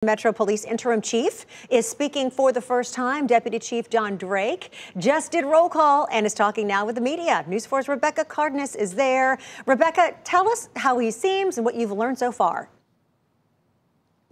Metro Police Interim Chief is speaking for the first time. Deputy Chief John Drake just did roll call and is talking now with the media. News 4's Rebecca Cardenas is there. Rebecca, tell us how he seems and what you've learned so far.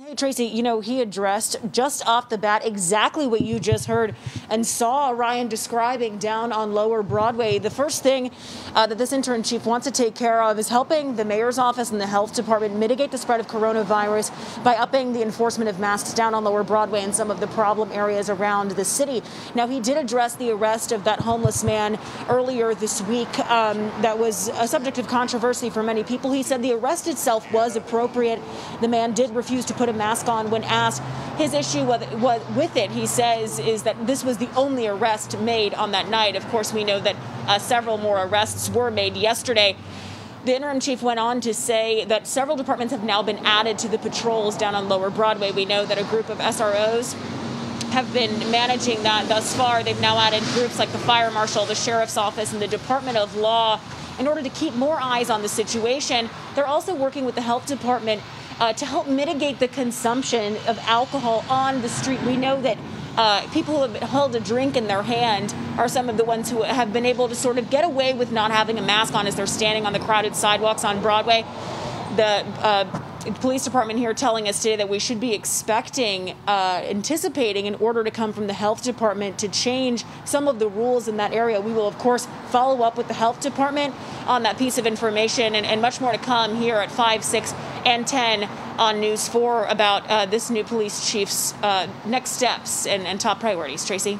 Hey, Tracy, he addressed just off the bat exactly what you just heard and saw Ryan describing down on Lower Broadway. The first thing that this interim chief wants to take care of is helping the mayor's office and the health department mitigate the spread of coronavirus by upping the enforcement of masks down on Lower Broadway and some of the problem areas around the city. Now, he did address the arrest of that homeless man earlier this week that was a subject of controversy for many people. He said the arrest itself was appropriate. The man did refuse to put a mask on when asked. His issue with it, he says, is that this was the only arrest made on that night. Of course, we know that several more arrests were made yesterday. The interim chief went on to say that several departments have now been added to the patrols down on Lower Broadway. We know that a group of SROs have been managing that thus far. They've now added groups like the fire marshal, the sheriff's office, and the Department of Law in order to keep more eyes on the situation. They're also working with the health department to help mitigate the consumption of alcohol on the street. We know that people who have held a drink in their hand are some of the ones who have been able to sort of get away with not having a mask on as they're standing on the crowded sidewalks on Broadway. The police department here telling us today that we should be anticipating an order to come from the health department to change some of the rules in that area. We will, of course, follow up with the health department on that piece of information and much more to come here at 5, 6, and 10 on News 4 about this new police chief's next steps and top priorities. Tracy?